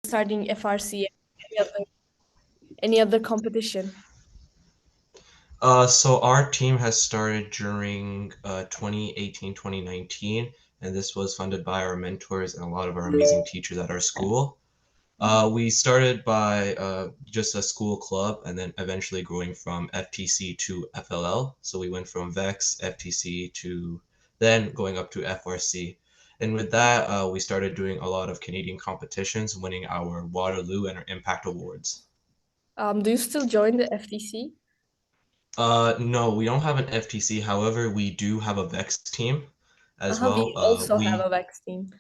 starting FRC, any other competition? So our team has started during 2018, 2019, and this was funded by our mentors and a lot of our amazing teachers at our school. We started by just a school club and then eventually growing from FTC to FLL. So we went from VEX, FTC to then going up to FRC. And with that, we started doing a lot of Canadian competitions, winning our Waterloo and our Impact Awards. Do you still join the FTC? No, we don't have an FTC. However, we do have a VEX team as We well. also have a VEX team.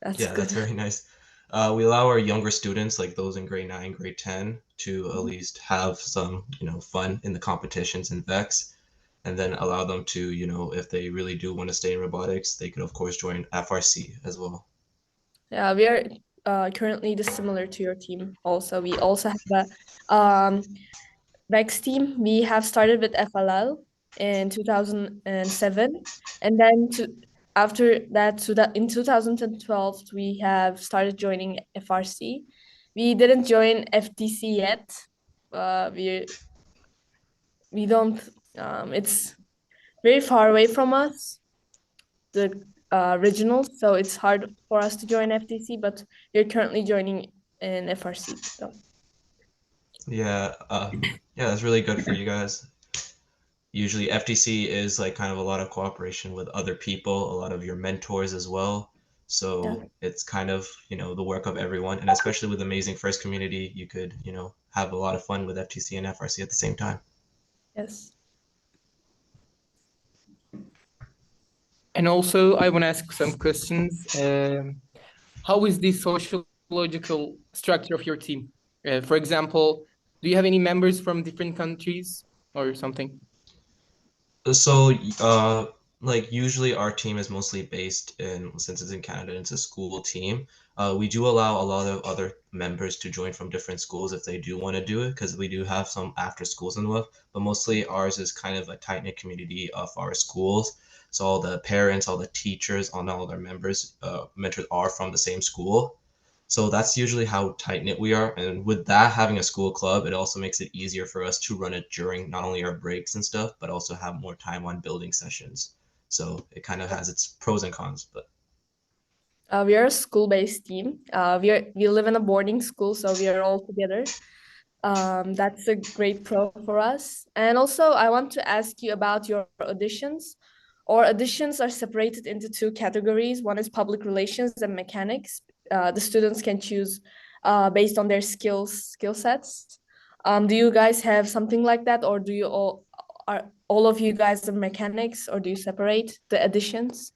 That's Yeah, that's good. very nice. We allow our younger students, like those in grade 9, grade 10, to at least have some, fun in the competitions in VEX, and then allow them to, if they really do want to stay in robotics, they could of course join FRC as well. Yeah, we are currently similar to your team. Also, we also have a VEX team. We have started with FLL in 2007, and then after that, so that in 2012 we have started joining FRC. We didn't join FTC yet. Uh, we we don't. It's very far away from us, the regionals, so it's hard for us to join FTC. But we're currently joining in FRC. So Yeah, yeah, that's really good for you guys. Usually FTC is like kind of a lot of cooperation with other people, a lot of your mentors as well. yeah, So it's kind of, the work of everyone. And especially with Amazing First Community, you could, have a lot of fun with FTC and FRC at the same time. yes. And also, I want to ask some questions. How is the sociological structure of your team? For example, do you have any members from different countries or something? So, like usually our team is mostly based in, since it's in Canada, it's a school team. We do allow a lot of other members to join from different schools if they do want to do it, because we do have some after schools and stuff. But mostly ours is kind of a tight knit community of our schools. So all the parents, all the teachers, all their members, mentors are from the same school. So that's usually how tight knit we are. And with that, having a school club, it also makes it easier for us to run it during not only our breaks and stuff, but also have more time on building sessions. So it kind of has its pros and cons. But We are a school-based team. We live in a boarding school, so we are all together. That's a great pro for us. And also, I want to ask you about your auditions. Our auditions are separated into two categories. One is public relations and mechanics. The students can choose based on their skill sets. Do you guys have something like that, or do you all of you guys are mechanics, or do you separate the auditions?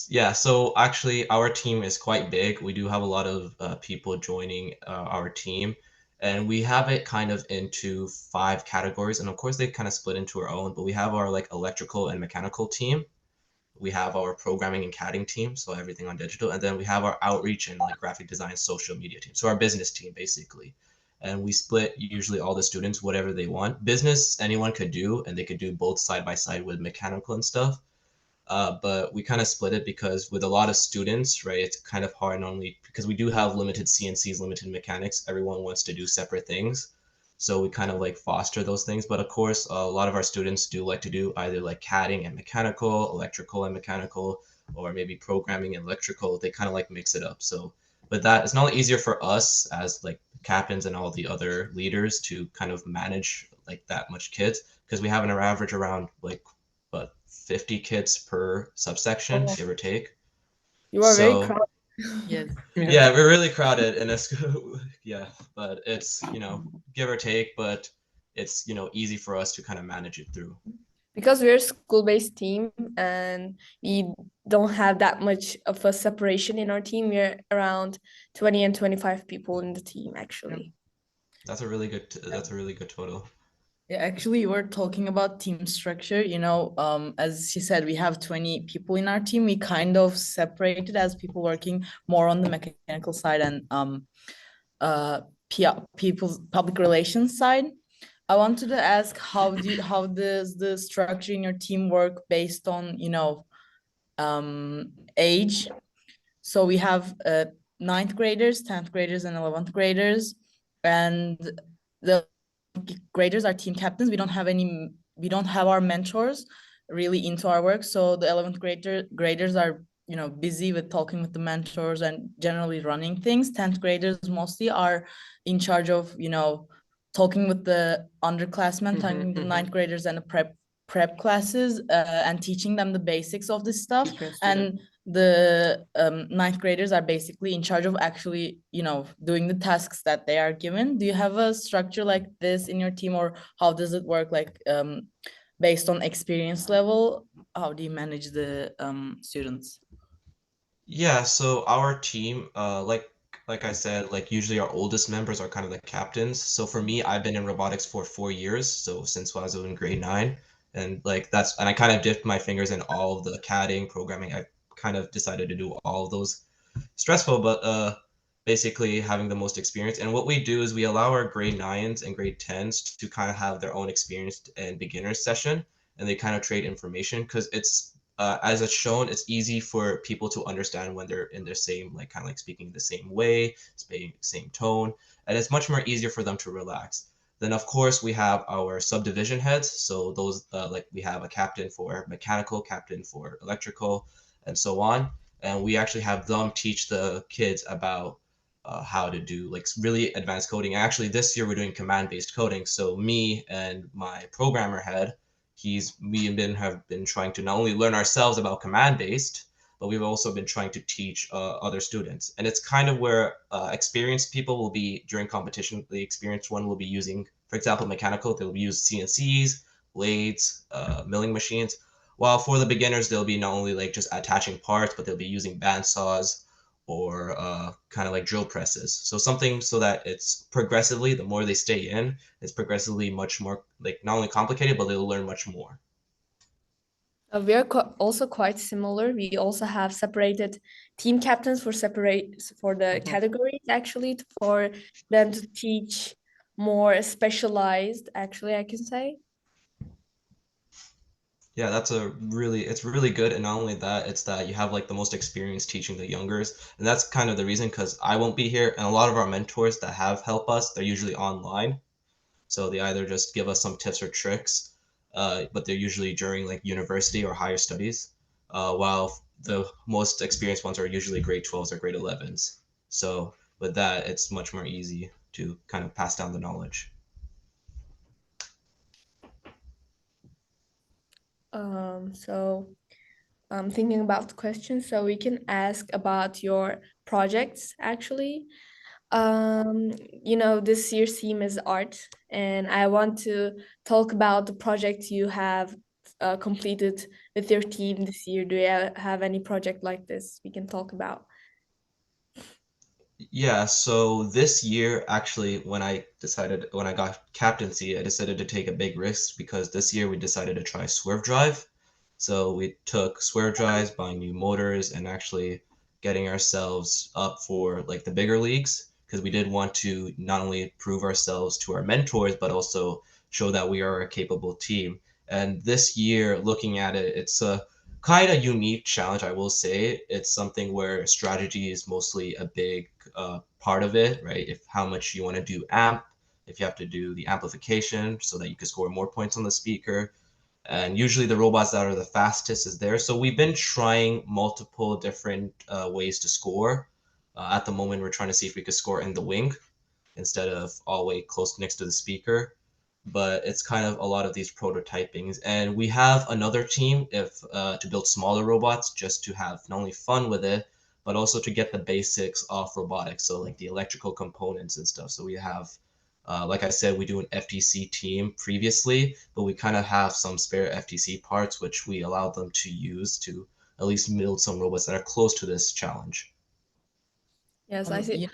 yeah, so actually our team is quite big. We do have a lot of people joining our team, and we have it kind of into 5 categories. And of course, they kind of split into our own, but we have our like electrical and mechanical team. We have our programming and CADing team, so everything on digital, and then we have our outreach and like graphic design social media team, so our business team basically. And we split usually all the students whatever they want. Business anyone could do, and they could do both side by side with mechanical and stuff. But we kind of split it because with a lot of students, right, it's kind of hard normally because we do have limited CNCs, limited mechanics. Everyone wants to do separate things. So we kind of like foster those things. But of course, a lot of our students do like to do either like CADing and mechanical, electrical and mechanical, or maybe programming and electrical. They kind of like mix it up. So with that, it's not easier for us as like captains and all the other leaders to kind of manage like that much kids because we have an average around like what 50 kids per subsection, Oh, give or take. you are very So crowded. Yes. yeah, we're really crowded and it's yeah, but it's give or take, but it's easy for us to kind of manage it through. Because we're a school-based team and we don't have that much of a separation in our team. We're around 20 and 25 people in the team, actually. That's a really good total. Yeah, actually, you were talking about team structure. As she said, we have 20 people in our team. We kind of separated as people working more on the mechanical side and uh people's public relations side. I wanted to ask how does the structure in your team work based on age? So we have 9th graders, 10th graders, and 11th graders. And the graders are team captains. We don't have our mentors really into our work. So the 11th graders are, busy with talking with the mentors and generally running things. 10th graders mostly are in charge of, talking with the underclassmen, talking the 9th graders and the prep classes, and teaching them the basics of this stuff. And the 9th graders are basically in charge of actually, doing the tasks that they are given. Do you have a structure like this in your team, or how does it work? Like, based on experience level, how do you manage the students? Yeah, so our team, like I said, like usually our oldest members are kind of the captains. So for me, I've been in robotics for 4 years, so since I was in grade 9, and and I kind of dipped my fingers in all of the CADing, programming. I kind of decided to do all of those. Stressful, but basically having the most experience. And what we do is we allow our grade 9s and grade 10s to kind of have their own experienced and beginner session, and they kind of trade information because it's as it's shown, it's easy for people to understand when they're in the same, like kind of like speaking the same way, speaking same tone, and it's much more easier for them to relax. Then of course we have our subdivision heads. So those like we have a captain for mechanical, captain for electrical, and so on. And we actually have them teach the kids about how to do like really advanced coding. Actually, this year we're doing command-based coding. So me and my programmer head, we have been trying to not only learn ourselves about command-based, but we've also been trying to teach other students. And it's kind of where experienced people will be during competition. The experienced one will be using, for example, mechanical. They'll use CNCs, lathes, milling machines. While for the beginners, they'll be not only like just attaching parts, but they'll be using band saws or kind of like drill presses. So something so that it's progressively, the more they stay in, it's progressively much more like not only complicated, but they'll learn much more. We are also quite similar. We also have separated team captains for the categories, actually, for them to teach more specialized, actually, I can say. Yeah, it's really good. And not only that, it's that you have like the most experience teaching the youngers. And that's kind of the reason, because I won't be here. And a lot of our mentors that have helped us, they're usually online. So they either just give us some tips or tricks, but they're usually during like university or higher studies, while the most experienced ones are usually grade 12s or grade 11s. So with that, it's much more easy to kind of pass down the knowledge. So I'm thinking about the questions, so we can ask about your projects, actually. This year's theme is art, and I want to talk about the project you have completed with your team this year. Do you have any project like this we can talk about? Yeah, so this year, actually, when I got captaincy, I decided to take a big risk because this year we decided to try swerve drive. So we took swerve drives, buying new motors, and actually getting ourselves up for like the bigger leagues because we did want to not only prove ourselves to our mentors, but also show that we are a capable team. And this year, looking at it, it's a kind of unique challenge, I will say. It's something where strategy is mostly a big part of it, right? If how much you want to do amp, if you have to do the amplification so that you can score more points on the speaker. And usually the robots that are the fastest is there. So we've been trying multiple different ways to score. At the moment, we're trying to see if we could score in the wing instead of all the way close next to the speaker. But it's kind of a lot of these prototypings. And we have another team to build smaller robots just to have not only fun with it, but also to get the basics of robotics. So like the electrical components and stuff. So we have, like I said, we do an FTC team previously, but we kind of have some spare FTC parts, which we allow them to use to at least build some robots that are close to this challenge. Yes, I see.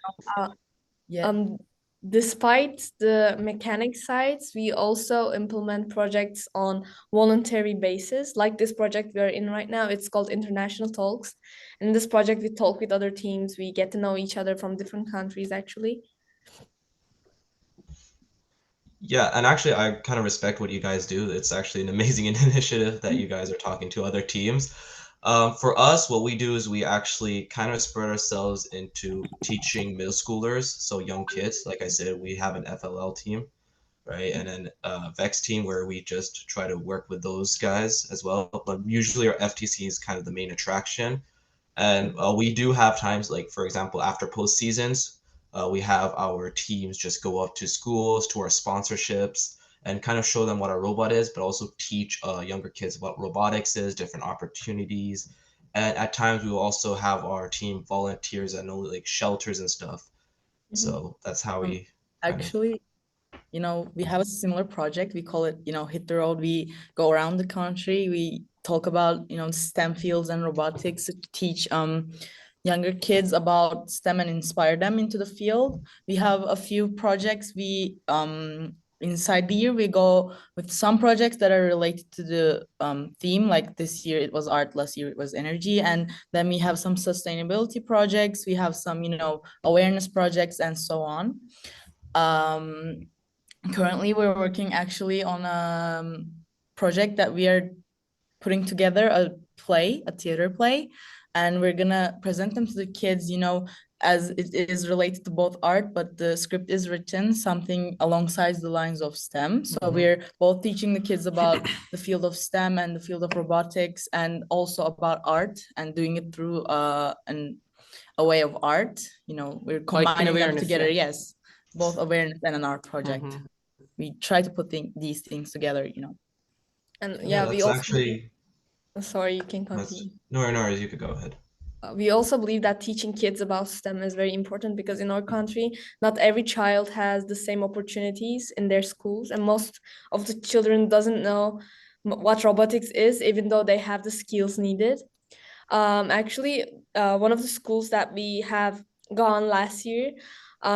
Yeah. Despite the mechanic sides, we also implement projects on voluntary basis. Like this project we're in right now, it's called International Talks. In this project, we talk with other teams. We get to know each other from different countries, actually. Yeah, and actually, I kind of respect what you guys do. It's actually an amazing initiative that you guys are talking to other teams. For us, what we do is we actually kind of spread ourselves into teaching middle schoolers, so young kids. Like I said, we have an FLL team, right? And then Vex team where we just try to work with those guys as well. But usually our FTC is kind of the main attraction. And we do have times like, for example, after post seasons, we have our teams just go up to schools, to our sponsorships, and kind of show them what our robot is, but also teach younger kids what robotics is, different opportunities. And at times we will also have our team volunteers at like shelters and stuff. So that's how we kind of. Actually, you know, we have a similar project. We call it, you know, Hit the Road. We go around the country. We talk about, you know, STEM fields and robotics to teach younger kids about STEM and inspire them into the field. We have a few projects. We inside the year we go with some projects that are related to the theme. Like this year it was art, last year it was energy, and then we have some sustainability projects. We have some, you know, awareness projects and so on. Currently we're working actually on a project that we are putting together a play, a theater play, and we're gonna present them to the kids, you know, as it is related to both art, but the script is written something alongside the lines of STEM. So we're both teaching the kids about the field of STEM and the field of robotics, and also about art, and doing it through a way of art. You know, we're combining them together. Yeah. Yes, both awareness and an art project. We try to put these things together, you know. And Yeah, we that's also actually. sorry, you can continue. No, you could go ahead. We also believe that teaching kids about STEM is very important because in our country, not every child has the same opportunities in their schools, and most of the children doesn't know what robotics is, even though they have the skills needed. Actually, one of the schools that we have gone last year,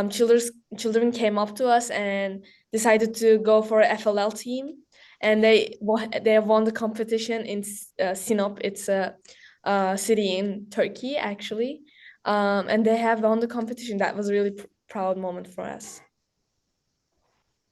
children came up to us and decided to go for a FLL team, and they have won the competition in Sinop. It's a city in Turkey, actually, and they have won the competition. That was a really proud moment for us.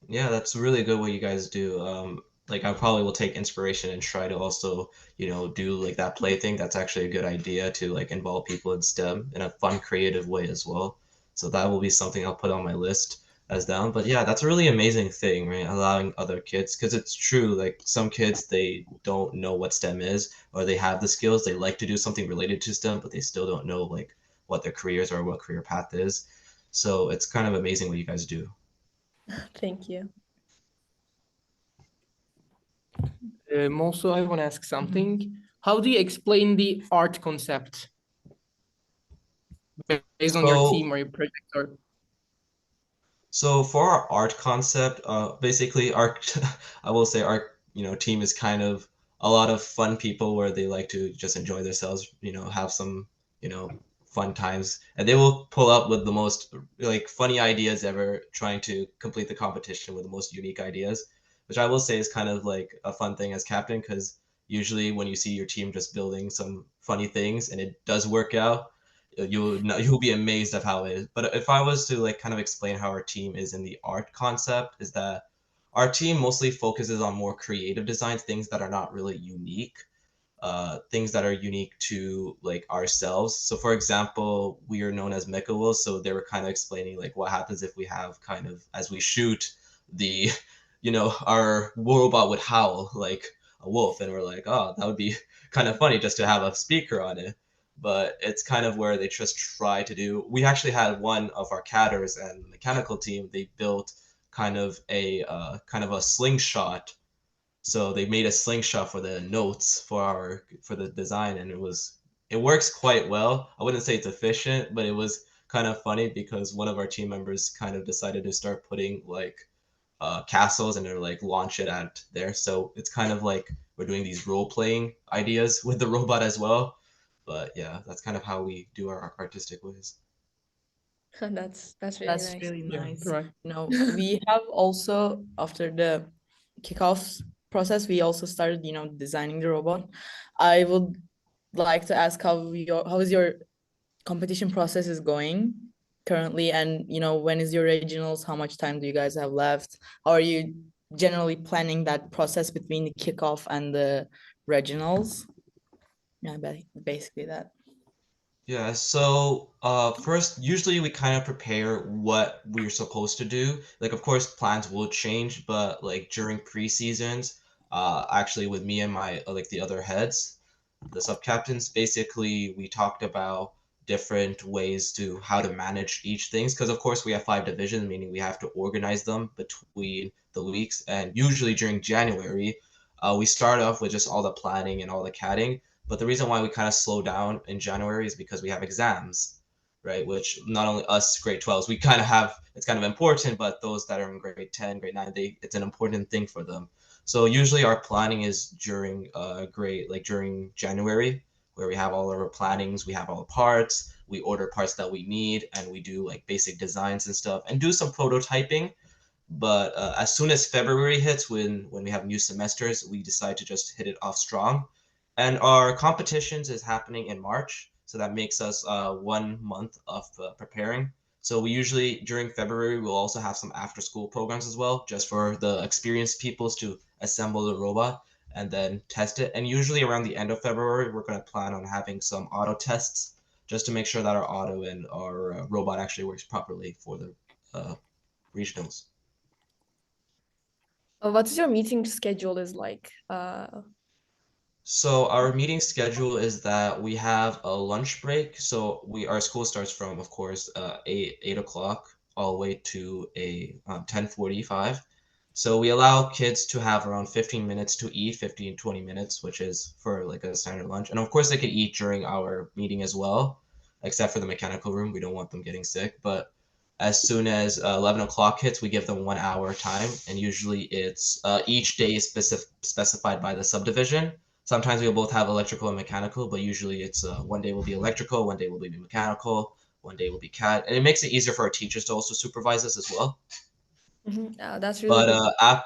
Yeah, that's really good what you guys do. Like I probably will take inspiration and try to also, do like that play thing. That's actually a good idea to like involve people in STEM in a fun, creative way as well. So that will be something I'll put on my list as down. But yeah, that's a really amazing thing, right? Allowing other kids, because it's true, like some kids they don't know what STEM is, or they have the skills, they like to do something related to STEM, but they still don't know like what their careers or what career path is. So it's kind of amazing what you guys do. Thank you. Also, I want to ask something. How do you explain the art concept based on your team or your project? Or So for our art concept, basically our, I will say our, team is kind of a lot of fun people where they like to just enjoy themselves, have some, fun times, and they will pull up with the most like funny ideas ever, trying to complete the competition with the most unique ideas, which I will say is kind of like a fun thing as captain, because usually when you see your team just building some funny things and it does work out, you'll be amazed at how it is. But if I was to like kind of explain how our team is in the art concept, is that our team mostly focuses on more creative designs, things that are not really unique, things that are unique to like ourselves. So for example, we are known as mecha wolves, so they were kind of explaining like what happens if we have kind of, as we shoot the our robot would howl like a wolf, and we're like, oh, that would be kind of funny just to have a speaker on it. But it's kind of where they just try to do. We actually had one of our catters and mechanical team, they built kind of a slingshot. So they made a slingshot for the notes for the design, and it works quite well. I wouldn't say it's efficient, but it was kind of funny because one of our team members kind of decided to start putting like castles, and they're like launch it at there. So it's kind of like we're doing these role playing ideas with the robot as well. But yeah, that's kind of how we do our artistic ways. That's really That's nice. really nice. right. You know, we have also, after the kickoff process, we also started, you know, designing the robot. I would like to ask how is your competition process is going currently, and you know, when is your regionals? How much time do you guys have left? How are you generally planning that process between the kickoff and the regionals? Yeah, basically that. Yeah, so first, usually we kind of prepare what we're supposed to do. Like, of course, plans will change, but like during pre-seasons, actually with me and my like the other heads, the sub-captains, basically we talked about different ways to how to manage each things. Because of course we have 5 divisions, meaning we have to organize them between the weeks. And usually during January, we start off with just all the planning and all the CADing. But the reason why we kind of slow down in January is because we have exams, right? Which not only us grade 12s, we kind of have, it's kind of important, but those that are in grade 10, grade 9, it's an important thing for them. So usually our planning is during during January, where we have all of our plannings, we have all the parts, we order parts that we need, and we do like basic designs and stuff, and do some prototyping. But as soon as February hits, when we have new semesters, we decide to just hit it off strong. And our competitions is happening in March, so that makes us 1 month of preparing. So we usually during February we'll also have some after school programs as well, just for the experienced peoples to assemble the robot and then test it. And usually around the end of February we're going to plan on having some auto tests just to make sure that our auto and our robot actually works properly for the regionals. What is your meeting schedule is like? So our meeting schedule is that we have a lunch break. So our school starts from, of course, 8 o'clock all the way to a 10:45. So we allow kids to have around 15 minutes to eat, 15, 20 minutes, which is for like a standard lunch. And of course, they could eat during our meeting as well, except for the mechanical room. We don't want them getting sick. But as soon as 11 o'clock hits, we give them 1 hour time. And usually it's each day is specified by the subdivision. Sometimes we'll both have electrical and mechanical, but usually it's one day will be electrical, one day will be mechanical, one day will be CAD, and it makes it easier for our teachers to also supervise us as well. That's really But good.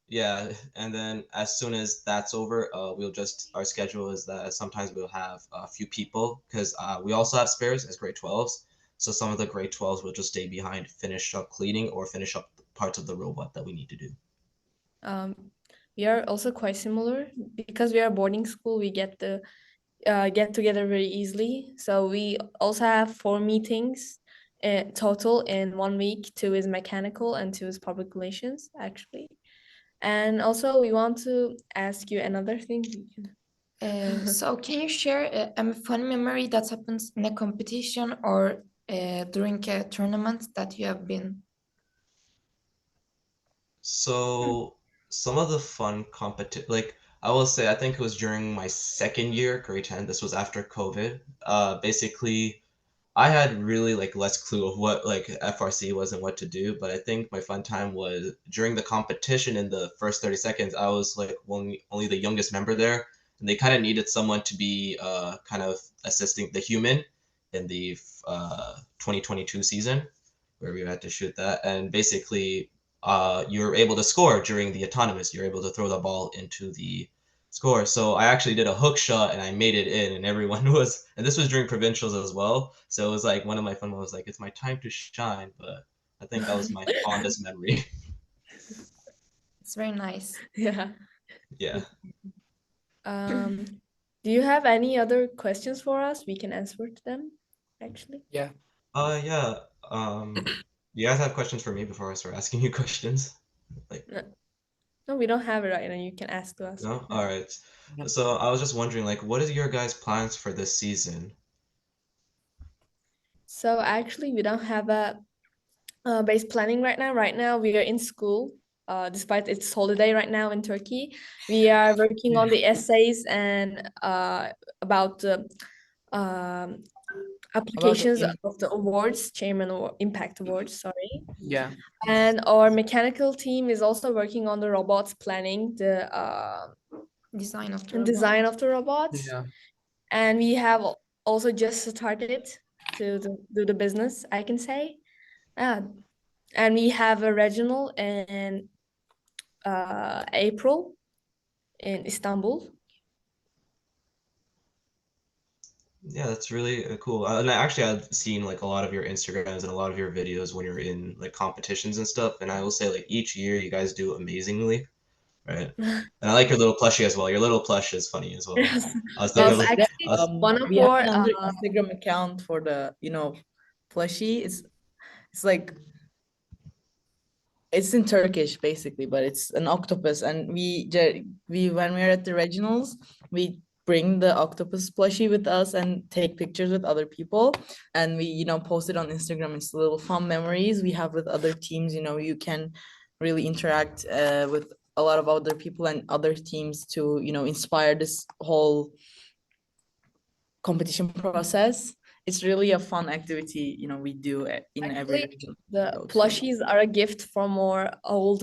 yeah, and then as soon as that's over, our schedule is that sometimes we'll have a few people because we also have spares as grade 12s. So some of the grade 12s will just stay behind, finish up cleaning or finish up parts of the robot that we need to do. We are also quite similar because we are boarding school. We get together very easily. So we also have 4 meetings total in 1 week. 2 is mechanical and 2 is public relations, actually. And also, we want to ask you another thing. So can you share a fun memory that happens in a competition or during a tournament that you have been? So some of the fun like I will say, I think it was during my second year, grade 10. This was after COVID. Basically, I had really like less clue of what like FRC was and what to do, but I think my fun time was during the competition in the first 30 seconds. I was like only the youngest member there, and they kind of needed someone to be kind of assisting the human in the 2022 season where we had to shoot that. And basically, you're able to score during the autonomous. You're able to throw the ball into the score. So I actually did a hook shot and I made it in, and everyone was, and this was during provincials as well. So it was like one of my fun ones was like, it's my time to shine. But I think that was my fondest memory. It's very nice. Yeah. Yeah. Do you have any other questions for us? We can answer to them, actually. Yeah. Yeah. You guys have questions for me before I start asking you questions? Like, No, we don't have it right now. You can ask to us. no? All right. Yeah. So I was just wondering, like, what is your guys' plans for this season? So actually, we don't have a base planning right now. Right now, we are in school. Despite it's holiday right now in Turkey, we are working on the essays and about the applications of the awards, Impact Awards, sorry. Yeah. And our mechanical team is also working on the robots planning, the Design of the design robot. of the robots. Yeah. And we have also just started to do the business, I can say. And we have a regional in April in Istanbul. Yeah, that's really cool. And actually, I've seen like a lot of your Instagrams and a lot of your videos when you're in like competitions and stuff. And I will say, like each year, you guys do amazingly. Right. And I like your little plushie as well. Your little plush is funny as well. Yes. I was thinking, Actually, I was- one of We have our another Instagram account for the, plushie. It's like it's in Turkish basically, but it's an octopus. And we when we're at the regionals, we bring the octopus plushie with us and take pictures with other people, and we post it on Instagram. It's little fun memories we have with other teams. You can really interact with a lot of other people and other teams to inspire this whole competition process. It's really a fun activity, we do in every Actually, region. the we go to. plushies are a gift from our old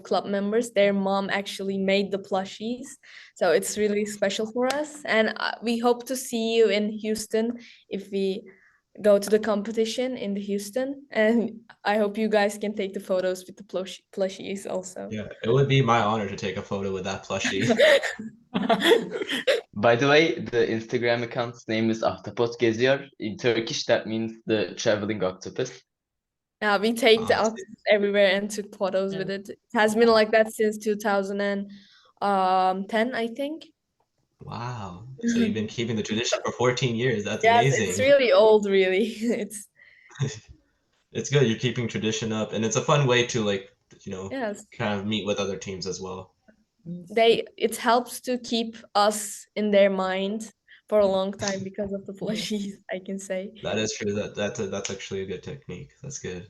club members. Their mom actually made the plushies, so it's really special for us. And we hope to see you in Houston if we go to the competition in Houston. And I hope you guys can take the photos with the plushies also. yeah, it would be my honor to take a photo with that plushie. By the way, the Instagram account's name is Ahtapot Geziyor. In Turkish, that means the traveling octopus. Yeah, we take the I see. octopus everywhere and took photos with it. It has been like that since 2010, I think. Wow. So you've been keeping the tradition for 14 years. That's Yes, amazing. it's really old, really. It's good. You're keeping tradition up, and it's a fun way to Yes. kind of meet with other teams as well. It helps to keep us in their mind for a long time because of the plushies, I can say. That is true. That's actually a good technique. That's good.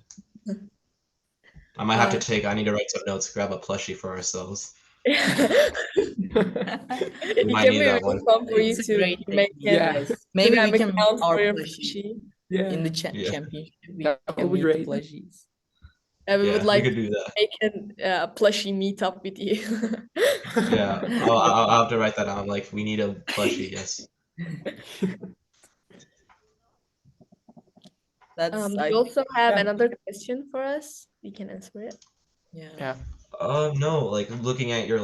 I might have to I need to write some notes, grab a plushie for ourselves. It might can need be that really one. fun for you It's a to great make Yeah. it. Maybe we Instagram can make account our for your plushie Yeah. in the Yeah. championship. We That can would be meet the great. plushies. And we Yeah, would we like could to do that. make a plushie meetup with you. Yeah, I'll have to write that down. Like, we need a plushie. Yes. That's You also have Yeah. another question for us. We can answer it. Yeah. No, like looking at your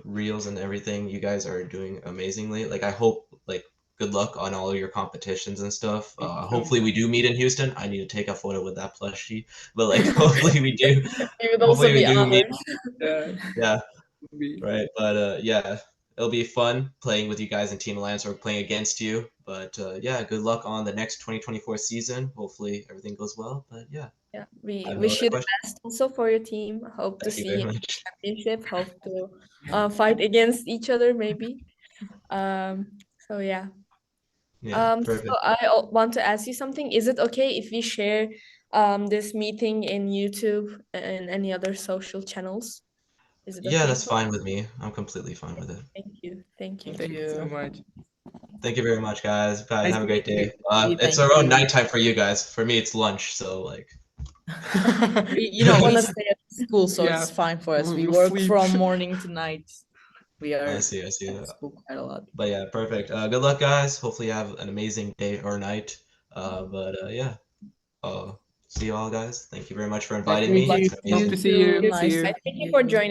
reels and everything, you guys are doing amazingly. Like, I hope good luck on all of your competitions and stuff. Hopefully we do meet in Houston. I need to take a photo with that plushie. But hopefully we do. We would also Hopefully we be do meet. honored. Yeah, Would be- right. But yeah, it'll be fun playing with you guys in Team Alliance or playing against you. But yeah, good luck on the next 2024 season. Hopefully everything goes well. But yeah, Yeah, I we have no wish other you the questions. best also for your team. Hope to Thank you see very you in the much. championship. Hope to fight against each other maybe. So yeah. Yeah, So perfect. I want to ask you something. Is it okay if we share this meeting in YouTube and any other social channels? Is it Yeah, okay that's for fine with me. I'm completely fine with it. Thank you. Thank you. Thank you so much. Thank you very much, guys. Guys, Nice have a to great meet you. day. It's Thank around you. nighttime for you guys. For me, it's lunch. So We Wanna stay at school, so Yeah. it's fine for us. We We work sleep. from morning to night. We are I see. at school quite a lot. But yeah, perfect. Good luck, guys. Hopefully, you have an amazing day or night. Yeah. See you all, guys. Thank you very much for inviting me. Thank you. It's Hope amazing. to see you. Nice See you. to Thank meet you for joining.